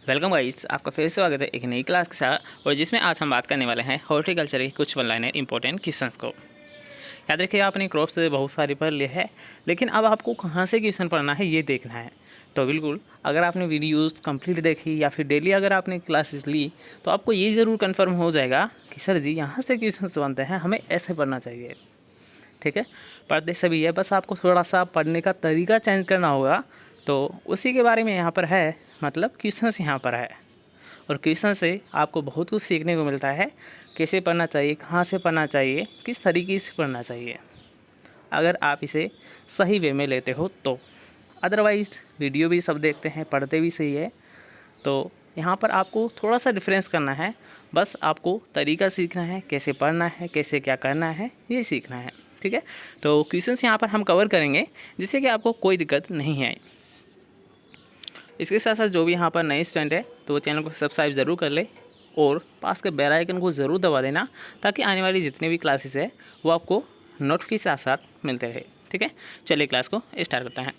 Welcome guys, आपका फिर से स्वागत है एक नई क्लास के साथ। और जिसमें आज हम बात करने वाले हैं हॉर्टिकल्चर के कुछ वन लाइनर इंपॉर्टेंट क्वेश्चंस को। याद रखिए, आपने क्रॉप से बहुत सारी पढ़ लिए है, लेकिन अब आपको कहाँ से क्वेश्चन पढ़ना है ये देखना है। तो बिल्कुल, अगर आपने वीडियोस कंप्लीट देखी या फिर डेली अगर आपने क्लासेस ली तो आपको ये ज़रूर कन्फर्म हो जाएगा कि सर जी यहाँ से क्वेश्चन बनते हैं, हमें ऐसे पढ़ना चाहिए। ठीक है, पढ़ते सभी है, बस आपको थोड़ा सा पढ़ने का तरीका चेंज करना होगा। तो उसी के बारे में यहाँ पर है, मतलब क्वेश्चंस यहाँ पर है। और क्वेश्चन से आपको बहुत कुछ सीखने को मिलता है, कैसे पढ़ना चाहिए, कहाँ से पढ़ना चाहिए, किस तरीके से पढ़ना चाहिए, अगर आप इसे सही वे में लेते हो तो। अदरवाइज वीडियो भी सब देखते हैं, पढ़ते भी सही है, तो यहाँ पर आपको थोड़ा सा डिफरेंस करना है। बस आपको तरीका सीखना है, कैसे पढ़ना है, कैसे क्या करना है, ये सीखना है। ठीक है, तो क्वेश्चंस यहाँ पर हम कवर करेंगे जिससे कि आपको कोई दिक्कत नहीं आए। इसके साथ साथ जो भी यहाँ पर नए स्टूडेंट है तो वो चैनल को सब्सक्राइब ज़रूर कर ले और पास के बेल आइकन को ज़रूर दबा देना, ताकि आने वाली जितनी भी क्लासेस है वो आपको नोटिफिकेशन के साथ मिलते रहे। ठीक है, चलिए क्लास को स्टार्ट करते हैं।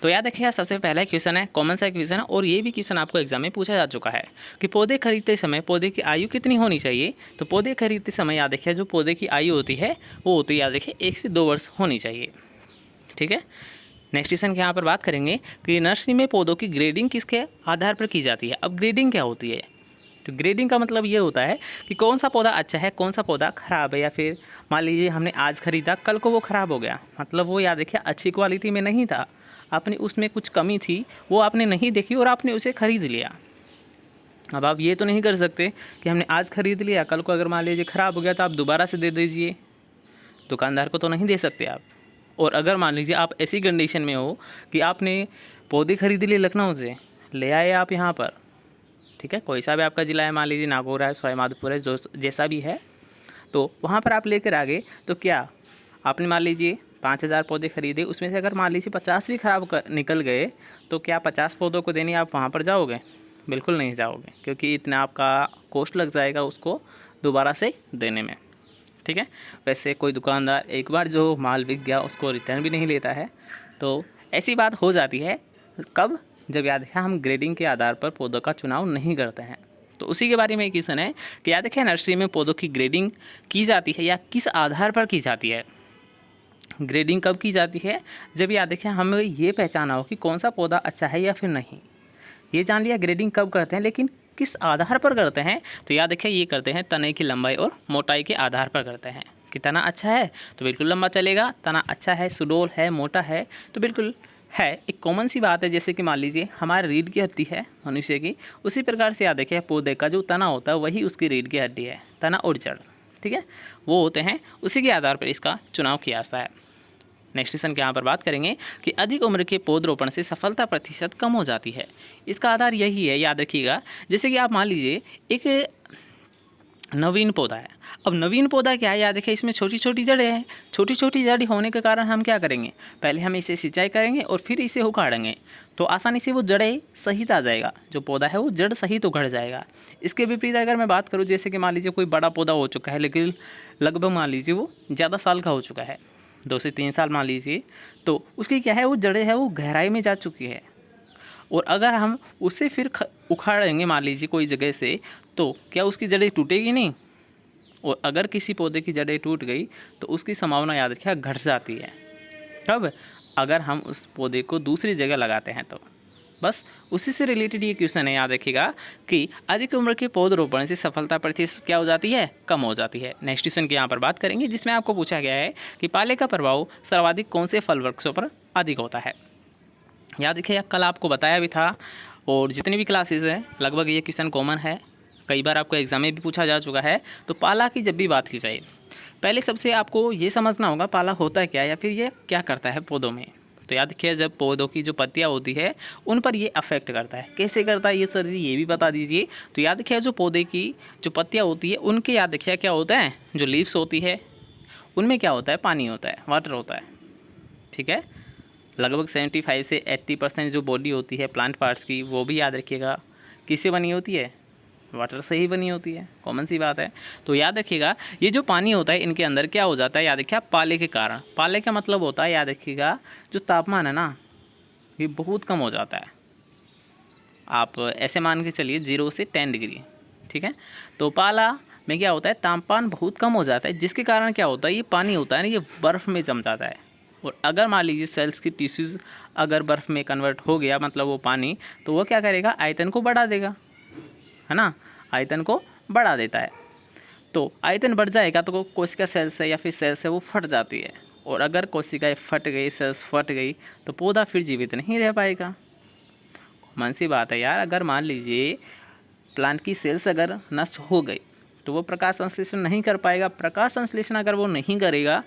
तो याद रखिए, सबसे पहला क्वेश्चन है, कॉमन सा क्वेश्चन है, और ये भी क्वेश्चन आपको एग्जाम में पूछा जा चुका है कि पौधे खरीदते समय पौधे की आयु कितनी होनी चाहिए। तो पौधे खरीदते समय याद रखिए, जो पौधे की आयु होती है वो होती है, याद रखिए, 1 से 2 वर्ष होनी चाहिए। ठीक है, नेक्स्ट क्वेश्चन के यहाँ पर बात करेंगे कि नर्सरी में पौधों की ग्रेडिंग किसके आधार पर की जाती है। अब ग्रेडिंग क्या होती है, तो ग्रेडिंग का मतलब ये होता है कि कौन सा पौधा अच्छा है, कौन सा पौधा ख़राब है, या फिर मान लीजिए हमने आज ख़रीदा, कल को वो ख़राब हो गया, मतलब वो याद रखिए अच्छी क्वालिटी में नहीं था, आपने उसमें कुछ कमी थी, वो आपने नहीं देखी और आपने उसे ख़रीद लिया। अब आप ये तो नहीं कर सकते कि हमने आज ख़रीद लिया, कल को अगर मान लीजिए ख़राब हो गया तो आप दोबारा से दे दीजिए, दुकानदार को तो नहीं दे सकते आप। और अगर मान लीजिए आप ऐसी कंडीशन में हो कि आपने पौधे खरीद लिए, लखनऊ से ले आए आप यहाँ पर, ठीक है, कोई सा भी आपका ज़िला है, मान लीजिए नागौर है, सवाईमाधोपुर है, जो जैसा भी है, तो वहाँ पर आप लेकर आ गए, तो क्या आपने मान लीजिए 5,000 पौधे खरीदे, उसमें से अगर मान लीजिए 50 भी ख़राब निकल गए, तो क्या 50 पौधों को देने आप वहाँ पर जाओगे? बिल्कुल नहीं जाओगे, क्योंकि इतना आपका कॉस्ट लग जाएगा उसको दोबारा से देने में। ठीक है, वैसे कोई दुकानदार एक बार जो माल बिक गया उसको रिटर्न भी नहीं लेता है। तो ऐसी बात हो जाती है कब, जब याद है हम ग्रेडिंग के आधार पर पौधों का चुनाव नहीं करते हैं। तो उसी के बारे में एक क्वेश्चन है कि याद रखिए, नर्सरी में पौधों की ग्रेडिंग की जाती है या किस आधार पर की जाती है। ग्रेडिंग कब की जाती है, जब याद रखिए हमें ये पहचाना हो कि कौन सा पौधा अच्छा है या फिर नहीं। ये जान लिया ग्रेडिंग कब करते हैं, लेकिन किस आधार पर करते हैं। तो याद रखिए, ये करते हैं तने की लंबाई और मोटाई के आधार पर करते हैं कि तना अच्छा है तो बिल्कुल लंबा चलेगा, तना अच्छा है, सुडौल है, मोटा है तो बिल्कुल है। एक कॉमन सी बात है, जैसे कि मान लीजिए हमारी रीढ़ की हड्डी है मनुष्य की, उसी प्रकार से याद रखिए पौधे का जो तना होता है वही उसकी रीढ़ की हड्डी है, तना और जड़। ठीक है, वो होते हैं, उसी के आधार पर इसका चुनाव किया जाता है। नेक्स्ट क्वेश्चन के यहाँ पर बात करेंगे कि अधिक उम्र के पौधरोपण से सफलता प्रतिशत कम हो जाती है। इसका आधार यही है, याद रखिएगा, जैसे कि आप मान लीजिए एक नवीन पौधा है। अब नवीन पौधा क्या है, याद रखिए, इसमें छोटी छोटी जड़ें हैं। छोटी छोटी जड़ होने के कारण हम क्या करेंगे, पहले हम इसे सिंचाई करेंगे और फिर इसे उखाड़ेंगे, तो आसानी से वो जड़ें सहित आ जाएगा, जो पौधा है वो जड़ सहित उखड़ जाएगा। इसके विपरीत अगर मैं बात करूँ, जैसे कि मान लीजिए कोई बड़ा पौधा हो चुका है, लेकिन लगभग मान लीजिए वो ज़्यादा साल का हो चुका है, 2 से 3 साल मान लीजिए, तो उसकी क्या है, वो जड़ें है वो गहराई में जा चुकी है, और अगर हम उसे फिर उखाड़ेंगे मान लीजिए कोई जगह से, तो क्या उसकी जड़ें टूटेगी नहीं। और अगर किसी पौधे की जड़ें टूट गई तो उसकी संभावना याद रखिए घट जाती है। कब, अगर हम उस पौधे को दूसरी जगह लगाते हैं तो। बस उसी से रिलेटेड ये क्वेश्चन है, याद रखिएगा कि अधिक उम्र के पौधरोपण से सफलता प्रतिशत क्या हो जाती है, कम हो जाती है। नेक्स्ट क्वेश्चन के यहाँ पर बात करेंगे, जिसमें आपको पूछा गया है कि पाले का प्रभाव सर्वाधिक कौन से फल वृक्षों पर अधिक होता है। याद रखिएगा, कल आपको बताया भी था, और जितनी भी क्लासेस हैं लगभग ये क्वेश्चन कॉमन है, कई बार आपको एग्जाम में भी पूछा जा चुका है। तो पाला की जब भी बात की जाए, पहले सबसे आपको ये समझना होगा पाला होता है क्या, या फिर ये क्या करता है पौधों में। तो याद रखिए, जब पौधों की जो पत्तियां होती है उन पर ये अफेक्ट करता है। कैसे करता है ये सर जी, ये भी बता दीजिए। तो याद रखिए, जो पौधे की जो पत्तियां होती है उनके याद रखिए क्या होता है, जो लीव्स होती है उनमें क्या होता है, पानी होता है, वाटर होता है। ठीक है, लगभग 75 से 80% जो बॉडी होती है प्लांट पार्ट्स की, वो भी याद रखिएगा किससे बनी होती है, वाटर से ही बनी होती है, कॉमन सी बात है। तो याद रखिएगा, ये जो पानी होता है इनके अंदर क्या हो जाता है, याद रखिए पाले के कारण। पाले का मतलब होता है, याद रखिएगा, जो तापमान है ना ये बहुत कम हो जाता है। आप ऐसे मान के चलिए 0 से 10 डिग्री, ठीक है। तो पाला में क्या होता है, तापमान बहुत कम हो जाता है, जिसके कारण क्या होता है, ये पानी होता है ना, ये बर्फ़ में जम जाता है। और अगर मान लीजिए सेल्स की टिश्यूज़ अगर बर्फ़ में कन्वर्ट हो गया, मतलब वो पानी, तो वो क्या करेगा, आयतन को बढ़ा देगा, है ना, आयतन को बढ़ा देता है। तो आयतन बढ़ जाएगा तो कोशिका सेल्स है या फिर सेल्स है वो फट जाती है, और अगर कोशिकाएं फट गई, सेल्स फट गई, तो पौधा फिर जीवित नहीं रह पाएगा। मन सी बात है यार, अगर मान लीजिए प्लांट की सेल्स अगर नष्ट हो गई तो वो प्रकाश संश्लेषण नहीं कर पाएगा। प्रकाश संश्लेषण अगर वो नहीं करेगा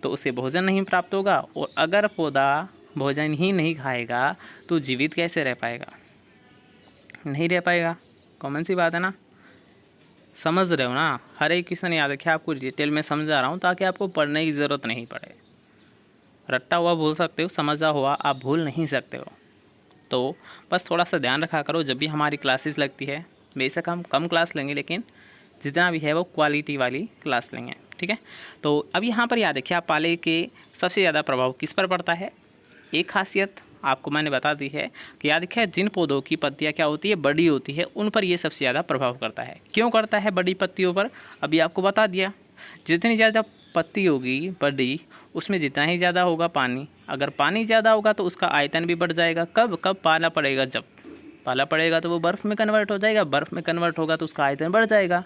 तो उसे भोजन नहीं प्राप्त होगा, और अगर पौधा भोजन ही नहीं खाएगा तो जीवित कैसे रह पाएगा, नहीं रह पाएगा। कॉमन सी बात है ना, समझ रहे हो ना। हर एक क्वेश्चन याद रखिए, आपको डिटेल में समझा रहा हूँ ताकि आपको पढ़ने की ज़रूरत नहीं पड़े। रट्टा हुआ भूल सकते हो, समझा हुआ आप भूल नहीं सकते हो। तो बस थोड़ा सा ध्यान रखा करो जब भी हमारी क्लासेस लगती है। बेशक हम कम क्लास लेंगे, लेकिन जितना भी है वो क्वालिटी वाली क्लास लेंगे, ठीक है। तो अब यहाँ पर याद रखिए, आप पाले के सबसे ज़्यादा प्रभाव किस पर पड़ता है। एक खासियत आपको मैंने बता दी है कि याद रखिए, जिन पौधों की पत्तियाँ क्या होती है, बड़ी होती है, उन पर ये सबसे ज़्यादा प्रभाव करता है। क्यों करता है बड़ी पत्तियों पर, अभी आपको बता दिया। जितनी ज़्यादा पत्ती होगी बड़ी, उसमें जितना ही ज़्यादा होगा पानी। अगर पानी ज़्यादा होगा तो उसका आयतन भी बढ़ जाएगा। कब कब पाला पड़ेगा, जब पाला पड़ेगा तो वो बर्फ़ में कन्वर्ट हो जाएगा, बर्फ़ में कन्वर्ट होगा तो उसका आयतन बढ़ जाएगा,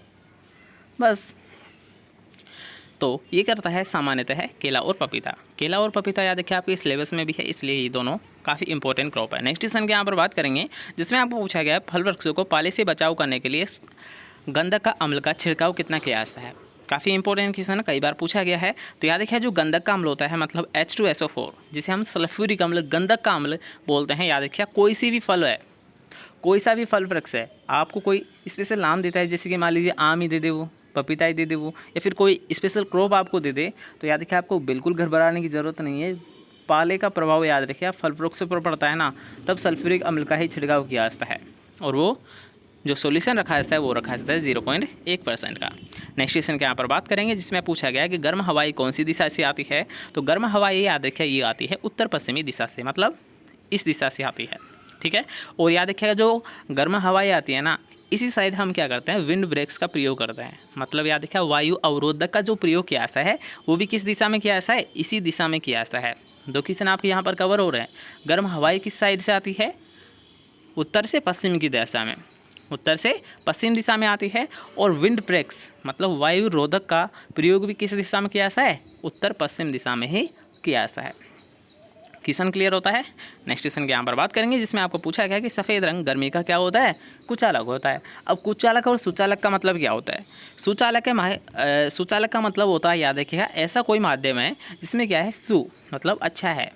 बस। तो ये करता है सामान्यतः केला और पपीता। केला और पपीता याद रखिए आपके सिलेबस में भी है, इसलिए ये दोनों काफ़ी इंपॉर्टेंट क्रॉप है। नेक्स्ट क्वेश्चन के यहाँ पर बात करेंगे, जिसमें आपको पूछा गया है फल वृक्षों को पाले से बचाव करने के लिए गंधक का अम्ल का छिड़काव कितना किया जाता है। काफ़ी इंपॉर्टेंट क्वेश्चन है, कई बार पूछा गया है। तो याद रखिए, जो गंधक का अम्ल होता है, मतलब H2SO4, जिसे हम सल्फ्यूरिक अम्ल, गंधक का अम्ल बोलते हैं। याद रखिए, कोई सी भी फल है, कोई सा भी फल वृक्ष है, आपको कोई स्पेशल नाम देता है, जैसे कि मान लीजिए आम ही दे दे वो, पपीता ही दे दे वो, या फिर कोई स्पेशल क्रॉप आपको दे दे, तो याद रखिए आपको बिल्कुल घबराने की ज़रूरत नहीं है। पाले का प्रभाव याद रखिए, फल वृक्ष पर पड़ता है ना, तब सल्फ्यूरिक अम्ल का ही छिड़काव किया जाता है, और वो जो सॉल्यूशन रखा जाता है वो रखा जाता है 0.1% का। नेक्स्ट क्वेश्चन के यहाँ पर बात करेंगे, जिसमें पूछा गया है कि गर्म हवाई कौन सी दिशा से आती है। तो गर्म हवाई याद रखिए, ये आती है उत्तर पश्चिमी दिशा से, मतलब इस दिशा से आती है, ठीक है। और याद रखिएगा, जो गर्म हवाई आती है ना, इसी साइड हम क्या करते हैं, विंड ब्रेक्स का प्रयोग करते हैं। मतलब याद रखिए, वायु अवरोधक का जो प्रयोग किया जाता है वो भी किस दिशा में किया जाता है, इसी दिशा में किया जाता है। दो क्वेश्चन आपके यहाँ पर कवर हो रहे हैं। गर्म हवाई किस साइड से आती है, उत्तर से पश्चिम की दिशा में, उत्तर से पश्चिम दिशा में आती है। और विंड ब्रेक्स मतलब वायु रोधक का प्रयोग भी किस दिशा में किया जाता है, उत्तर पश्चिम दिशा में ही किया जाता है। क्वेश्चन क्लियर होता है। नेक्स्ट क्वेश्चन के यहाँ पर बात करेंगे, जिसमें आपको पूछा गया कि सफ़ेद रंग गर्मी का क्या होता है, कुचालक होता है। अब कुचालक और सुचालक का मतलब क्या होता है। सुचालक का मतलब होता है, याद रखिएगा, ऐसा कोई माध्यम है जिसमें क्या है, सु मतलब अच्छा है।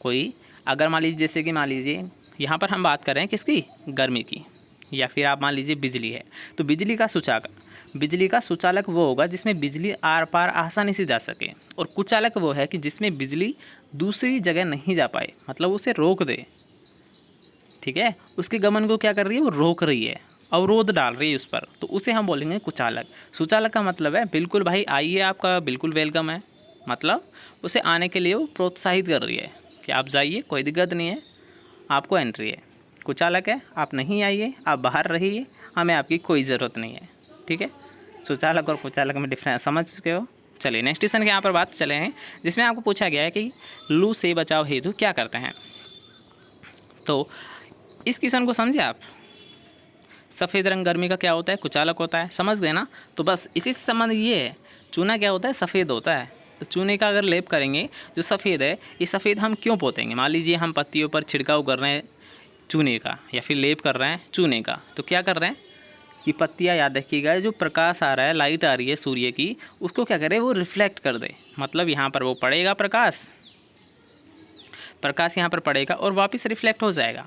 कोई अगर मान लीजिए, जैसे कि मान लीजिए यहाँ पर हम बात कर रहे हैं किसकी, गर्मी की, या फिर आप मान लीजिए बिजली है, तो बिजली का सुचालक वो होगा जिसमें बिजली आर पार आसानी से जा सके, और कुचालक वो है कि जिसमें बिजली दूसरी जगह नहीं जा पाए, मतलब उसे रोक दे, ठीक है, उसके गमन को क्या कर रही है, वो रोक रही है, अवरोध डाल रही है उस पर, तो उसे हम बोलेंगे कुचालक। सुचालक का मतलब है बिल्कुल भाई आइए, आपका बिल्कुल वेलकम है, मतलब उसे आने के लिए वो प्रोत्साहित कर रही है कि आप जाइए, कोई दिक्कत नहीं है, आपको एंट्री है। कुचालक है, आप नहीं आइए, आप बाहर रहिए, हमें आपकी कोई ज़रूरत नहीं है, ठीक है। सुचालक और कुचालक में डिफरेंस समझ चुके हो। चलिए नेक्स्ट क्वेश्चन के यहाँ पर बात चले हैं, जिसमें आपको पूछा गया है कि लू से बचाव हेतु क्या करते हैं। तो इस क्वेश्चन को समझे आप, सफ़ेद रंग गर्मी का क्या होता है, कुचालक होता है, समझ गए ना। तो बस इसी से संबंध ये है, चूना क्या होता है, सफ़ेद होता है। तो चूने का अगर लेप करेंगे, जो सफ़ेद है, ये सफ़ेद हम क्यों पोतेंगे। मान लीजिए हम पत्तियों पर छिड़काव कर रहे हैं चूने का, या फिर लेप कर रहे हैं चूने का, तो क्या कर रहे हैं कि पत्तियाँ, याद रखिएगा, जो प्रकाश आ रहा है, लाइट आ रही है सूर्य की, उसको क्या करे, वो रिफ्लेक्ट कर दे। मतलब यहाँ पर वो पड़ेगा प्रकाश यहाँ पर पड़ेगा और वापस रिफ्लेक्ट हो जाएगा।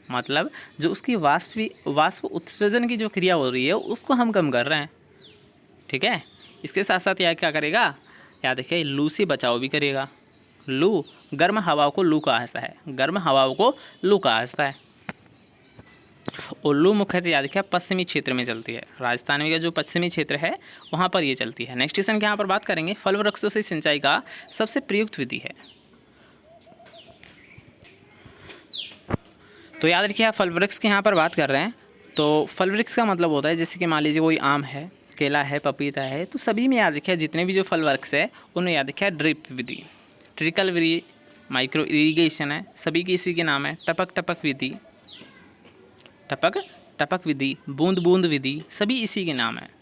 मतलब जो उसकी वाष्प उत्सर्जन की जो क्रिया हो रही है उसको हम कम कर रहे हैं, ठीक है। इसके साथ साथ यह क्या करेगा, याद रखिए, लू से बचाव भी करेगा। लू, गर्म हवाओं को लू कहा जाता है, गर्म हवाओं को लू कहा जाता है। और लू मुख्यतः याद रखिए पश्चिमी क्षेत्र में चलती है, राजस्थान में का जो पश्चिमी क्षेत्र है वहाँ पर ये चलती है। नेक्स्ट क्वेश्चन के यहाँ पर बात करेंगे, फल वृक्षों से सिंचाई का सबसे प्रयुक्त विधि है। तो याद रखिए आप फल वृक्ष की यहाँ पर बात कर रहे हैं। तो फल वृक्ष का मतलब होता है जैसे कि मान लीजिए कोई आम है, केला है, पपीता है, तो सभी में याद रखिए जितने भी जो फल वृक्ष है उनमें याद रखिए ड्रिप विधि, ट्रिकल विधि, माइक्रो इरिगेशन है, सभी की इसी के नाम है, टपक टपक विधि, टपक टपक विधि, बूंद बूंद विधि, सभी इसी के नाम है।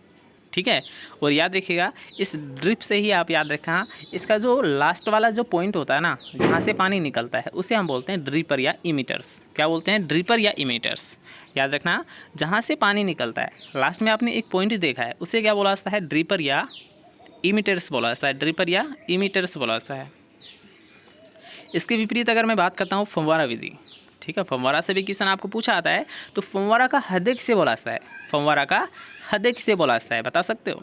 ठीक है। और याद रखिएगा इस ड्रिप से ही आप याद रखना, इसका जो लास्ट वाला जो पॉइंट होता है ना, जहाँ से पानी निकलता है, उसे हम बोलते हैं ड्रिपर या इमीटर्स। क्या बोलते हैं? ड्रिपर या इमीटर्स। याद रखना, जहाँ से पानी निकलता है लास्ट में आपने एक पॉइंट देखा है, उसे क्या बोला जाता है? ड्रिपर या इमीटर्स बोला जाता है, ड्रिपर या इमीटर्स बोला जाता है। इसके विपरीत अगर मैं बात करता हूँ फव्वारा विधि। ठीक है, फव्वारा से भी क्वेश्चन आपको पूछा आता है, तो फव्वारा का हद किसे बोला जाता है? फव्वारा का हद किसे बोला जाता है, बता सकते हो?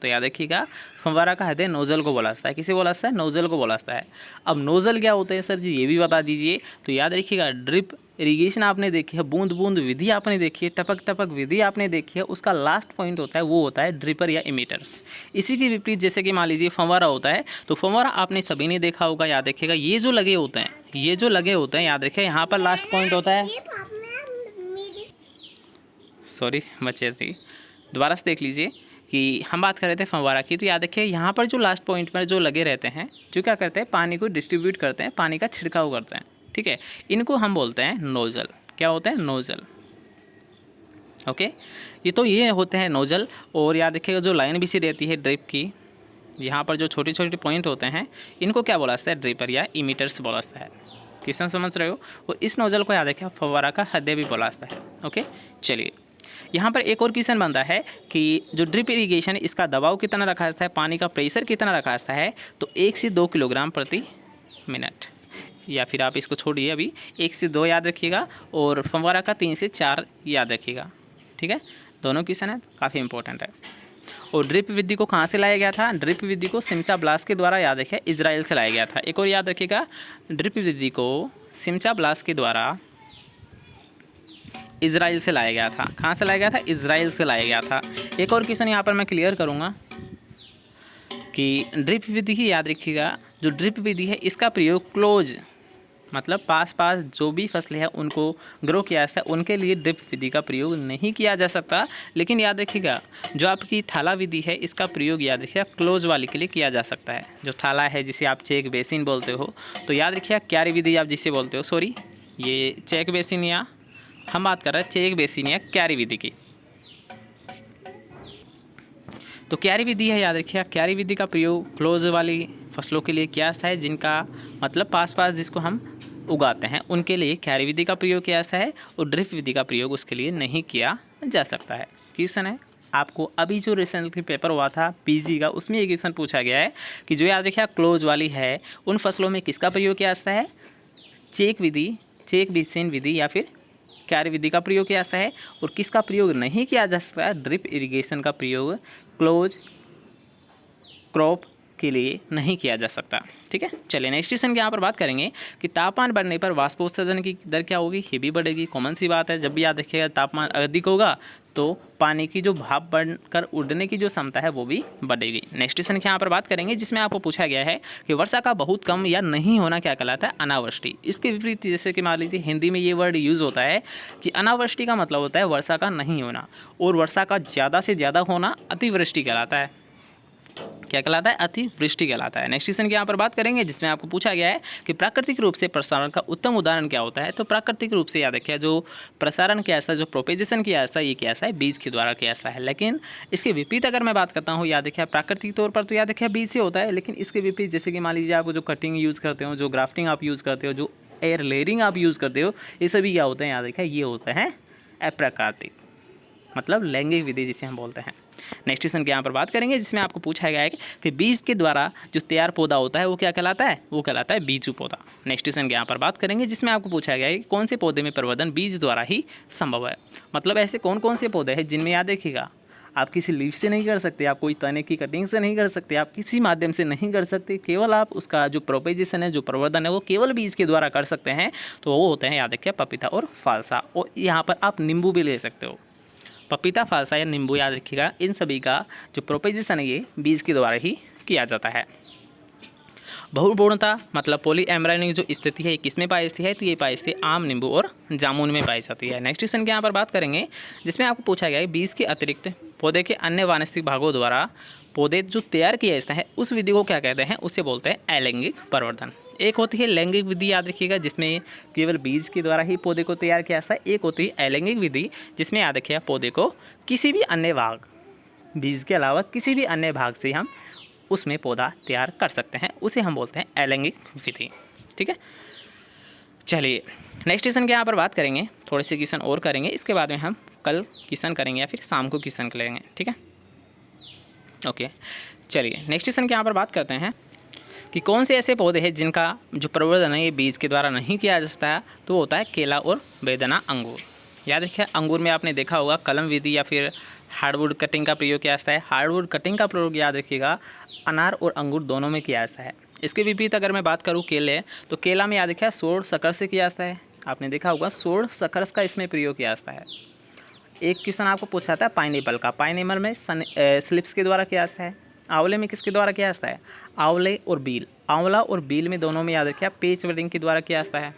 तो याद रखिएगा फव्वारा का हद नोजल को बोला जाता है। किसे बोला जाता है? नोजल को बोला जाता है। अब नोजल क्या होता है सर जी, ये भी बता दीजिए। तो याद रखिएगा ड्रिप इरिगेशन आपने देखी है, बूंद बूंद विधि आपने देखी है, टपक टपक विधि आपने देखी है, उसका लास्ट पॉइंट होता है वो होता है ड्रिपर या इमीटर्स। इसी के विपरीत जैसे कि मान लीजिए फव्वारा होता है, तो फव्वारा आपने सभी ने देखा होगा। याद रखिएगा ये जो लगे होते हैं, ये जो लगे होते हैं, याद रखिए यहाँ पर लास्ट पॉइंट होता है। सॉरी बच्चे थी, दोबारा से देख लीजिए कि हम बात कर रहे थे फव्वारा की। तो याद रखिए यहाँ पर जो लास्ट पॉइंट पर जो लगे रहते हैं, जो क्या करते हैं? पानी को डिस्ट्रीब्यूट करते हैं, पानी का छिड़काव करते हैं। ठीक है, इनको हम बोलते हैं नोजल। क्या होते हैं? नोजल। ओके, ये होते हैं नोजल। और याद रखिएगा जो लाइन भी सी रहती है ड्रिप की, यहाँ पर जो छोटे छोटे पॉइंट होते हैं, इनको क्या बोला जाता है? ड्रिपर या इमीटर्स बोला जाता है। क्वेश्चन समझ रहे हो? और इस नोजल को याद रखिए फव्वारा का हद भी बोला जाता है। ओके, चलिए यहाँ पर एक और क्वेश्चन बनता है कि जो ड्रिप इरिगेशन इसका दबाव कितना रखा जाता है, पानी का प्रेशर कितना रखा जाता है? तो 1 से 2 किलोग्राम प्रति मिनट, या फिर आप इसको छोड़िए अभी, 1 से 2 याद रखिएगा, और फव्वारा का 3 से 4 याद रखिएगा। ठीक है, दोनों क्वेश्चन है, काफ़ी इंपॉर्टेंट है। और ड्रिप विधि को कहाँ से लाया गया था? ड्रिप विधि को सिमचा ब्लास्ट के द्वारा याद रखिए इजराइल से लाया गया था। एक और याद रखिएगा, ड्रिप विधि को सिमचा ब्लास्ट के द्वारा इजराइल से लाया गया था। कहाँ से लाया गया था? इजराइल से लाया गया था। एक और क्वेश्चन यहाँ पर मैं क्लियर करूँगा कि ड्रिप विधि की याद रखिएगा, जो ड्रिप विधि है इसका प्रयोग क्लोज मतलब पास पास जो भी फसलें हैं उनको ग्रो किया जाता है, उनके लिए ड्रिप विधि का प्रयोग नहीं किया जा सकता। लेकिन याद रखिएगा जो आपकी थाला विधि है इसका प्रयोग याद रखिएगा क्लोज वाली के लिए किया जा सकता है। जो थाला है जिसे आप चेक बेसिन बोलते हो, तो याद रखिएगा क्यारी विधि आप जिसे बोलते हो, सॉरी ये चेक बेसिन, या हम बात कर रहे हैं चेक बेसिन या क्यारी विधि की। तो क्यारी विधि है, याद रखिएगा क्यारी विधि का प्रयोग क्लोज वाली फसलों के लिए किया जाता है, जिनका मतलब पास पास जिसको हम उगाते हैं उनके लिए क्यारी विधि का प्रयोग किया जाता है, और ड्रिप विधि का प्रयोग उसके लिए नहीं किया जा सकता है। क्वेश्चन है आपको अभी जो रिसेंटली पेपर हुआ था पीजी का, उसमें ये क्वेश्चन पूछा गया है कि जो याद रखिएगा क्लोज वाली है उन फसलों में किसका प्रयोग किया जाता है? चेक विधि, चेक बेसिन विधि या फिर क्यारी विधि का प्रयोग किया जाता है, और किसका प्रयोग नहीं किया जा सकता? ड्रिप इरिगेशन का प्रयोग क्लोज क्रॉप के लिए नहीं किया जा सकता। ठीक है, चलिए नेक्स्ट क्वेश्चन की यहाँ पर बात करेंगे कि तापमान बढ़ने पर वाष्पोत्सर्जन की दर क्या होगी? ये भी बढ़ेगी, कॉमन सी बात है। जब भी याद रखिएगा तापमान अधिक होगा तो पानी की जो भाप बढ़कर उड़ने की जो क्षमता है वो भी बढ़ेगी। नेक्स्ट क्वेश्चन की यहाँ पर बात करेंगे जिसमें आपको पूछा गया है कि वर्षा का बहुत कम या नहीं होना क्या कहलाता है? अनावृष्टि। इसके विपरीत जैसे कि मान लीजिए हिंदी में ये वर्ड यूज़ होता है कि अनावृष्टि का मतलब होता है वर्षा का नहीं होना, और वर्षा का ज़्यादा से ज़्यादा होना अतिवृष्टि कहलाता है। क्या कहलाता है? अतिवृष्टि कहलाता है। नेक्स्ट क्वेश्चन की यहाँ पर बात करेंगे जिसमें आपको पूछा गया है कि प्राकृतिक रूप से प्रसारण का उत्तम उदाहरण क्या होता है? तो प्राकृतिक रूप से याद रखिए जो प्रसारण किया जाता है, जो प्रोपेजेशन किया जाता है, ये किया जाता है बीज के द्वारा किया जाता है। लेकिन इसके विपरीत अगर मैं बात करता हूँ, याद रखिए प्राकृतिक तौर पर तो याद रखिए बीज से होता है, लेकिन इसके विपरीत जैसे कि मान लीजिए आप जो कटिंग यूज़ करते हो, जो ग्राफ्टिंग आप यूज़ करते हो, जो एयर लेयरिंग आप यूज़ करते हो, ये सभी क्या होते हैं? याद रखिए ये होते हैं अप्राकृतिक, मतलब लैंगिक विधि जिसे हम बोलते हैं। नेक्स्ट क्वेश्चन की यहाँ पर बात करेंगे जिसमें आपको पूछा गया है कि बीज के द्वारा जो तैयार पौधा होता है वो क्या कहलाता है? वो कहलाता है बीजू पौधा। नेक्स्ट क्वेश्चन की यहाँ पर बात करेंगे जिसमें आपको पूछा गया है कि कौन से पौधे में प्रवर्धन बीज द्वारा ही संभव है? मतलब ऐसे कौन कौन से पौधे हैं जिनमें याद रखिएगा आप किसी लीफ से नहीं कर सकते, आप कोई तने की कटिंग से नहीं कर सकते, आप किसी माध्यम से नहीं कर सकते, केवल आप उसका जो प्रोपेजेशन है, जो प्रवर्धन है, वो केवल बीज के द्वारा कर सकते हैं। तो वो होते हैं याद रखिए पपीता और फालसा। और यहाँ पर आप नींबू भी ले सकते हो, पपीता, फालसा या नींबू, याद रखिएगा इन सभी का जो प्रोपेजेशन है ये बीज के द्वारा ही किया जाता है। बहुपूर्णता मतलब पॉलीएम्ब्रायोनिक जो स्थिति है किसमें पाई जाती है, तो ये पाई जाती है आम, नींबू और जामुन में पाई जाती है। नेक्स्ट क्वेश्चन के यहाँ पर बात करेंगे जिसमें आपको पूछा गया है बीज के अतिरिक्त पौधे के अन्य वानस्पतिक भागों द्वारा पौधे जो तैयार किया जाता है उस विधि को क्या कहते हैं, उसे बोलते हैं अलैंगिक प्रवर्धन। एक होती है लैंगिक विधि, याद रखिएगा, जिसमें केवल बीज के द्वारा ही पौधे को तैयार किया जाता है। एक होती है अलैंगिक विधि जिसमें याद रखिएगा पौधे को किसी भी अन्य भाग, बीज के अलावा किसी भी अन्य भाग से हम उसमें पौधा तैयार कर सकते हैं, उसे हम बोलते हैं अलैंगिक विधि। ठीक है, चलिए नेक्स्ट क्वेश्चन के यहाँ पर बात करेंगे, थोड़े से क्वेश्चन और करेंगे, इसके बाद में हम कल क्वेश्चन करेंगे या फिर शाम को क्वेश्चन करेंगे। ठीक है, ओके, चलिए नेक्स्ट क्वेश्चन के यहाँ पर बात करते हैं कि कौन से ऐसे पौधे हैं जिनका जो प्रवर्धन है ये बीज के द्वारा नहीं किया जा सकता है, तो वो होता है केला और बेदाना अंगूर। याद रखिए अंगूर में आपने देखा होगा कलम विधि या फिर हार्डवुड कटिंग का प्रयोग किया जाता है। हार्डवुड कटिंग का प्रयोग याद रखिएगा अनार और अंगूर दोनों में किया जाता है। इसके विपरीत अगर मैं बात करूँ केले, तो केला में याद रखिए सोड़ शक्कर से किया जाता है। आपने देखा होगा सोड़ शक्कर का इसमें प्रयोग किया जाता है। एक क्वेश्चन आपको पूछा था पाइनएप्पल का, पाइनएप्पल में स्लिप्स के द्वारा किया जाता है। आंवले में किसके द्वारा किया जाता है, आंवले और बील, आंवला और बील में दोनों में याद रखिए पेच वेडिंग के द्वारा किया जाता है।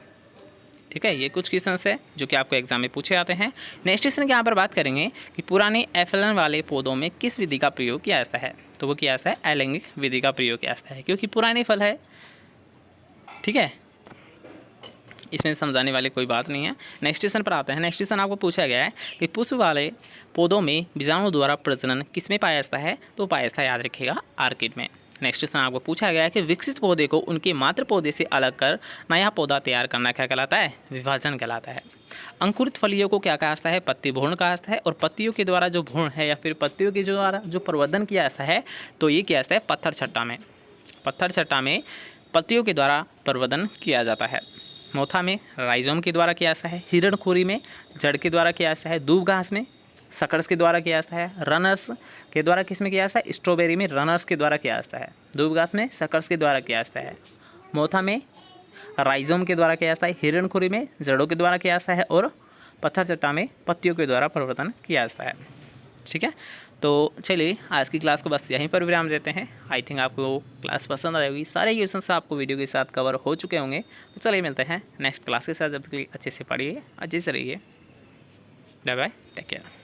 ठीक है, ये कुछ क्वेश्चन है जो कि आपको एग्जाम में पूछे जाते हैं। नेक्स्ट क्वेश्चन के यहाँ पर बात करेंगे कि पुराने एफलन वाले पौधों में किस विधि का प्रयोग किया जाता है, तो वो किया जाता है अलैंगिक विधि का प्रयोग किया जाता है, क्योंकि पुराने फल है। ठीक है, इसमें समझाने वाली कोई बात नहीं है। नेक्स्ट क्वेश्चन पर आते हैं। नेक्स्ट क्वेश्चन आपको पूछा गया है कि पुष्प वाले पौधों में बीजाणु द्वारा प्रजनन किसमें पाया जाता है, तो पाया जाता है याद रखिएगा आर्किड में। नेक्स्ट क्वेश्चन आपको पूछा गया है कि विकसित पौधे को उनके मात्र पौधे से अलग कर नया पौधा तैयार करना क्या कहलाता है, विभाजन कहलाता है। अंकुरित फलियों को क्या कहा जाता है, पत्ती भ्रूण कहा जाता है। और पत्तियों के द्वारा जो भ्रूण है या फिर पत्तियों के द्वारा जो प्रवर्धन किया जाता है, तो ये किया जाता है पत्थर छट्टा में। पत्थर छट्टा में पत्तियों के द्वारा प्रवर्धन किया जाता है। मोथा में राइजोम के द्वारा किया जाता है। हिरणखुरी में जड़ के द्वारा किया जाता है। दूब घास में सकर्स के द्वारा किया जाता है। रनर्स के द्वारा किस में किया जाता है, स्ट्रॉबेरी में रनर्स के द्वारा किया जाता है। दूब घास में सकर्स के द्वारा किया जाता है। मोथा में राइजोम के द्वारा किया जाता है। हिरणखुरी में जड़ों के द्वारा किया जाता है। और पत्थर चट्टा में पत्तियों के द्वारा प्रवर्धन किया जाता है। ठीक है, तो चलिए आज की क्लास को बस यहीं पर विराम देते हैं। आई थिंक आपको क्लास पसंद आएगी, सारे क्वेश्चन आपको वीडियो के साथ कवर हो चुके होंगे। तो चलिए मिलते हैं नेक्स्ट क्लास के साथ, जब तक अच्छे से पढ़िए, अच्छे से रहिए। Bye bye, take care.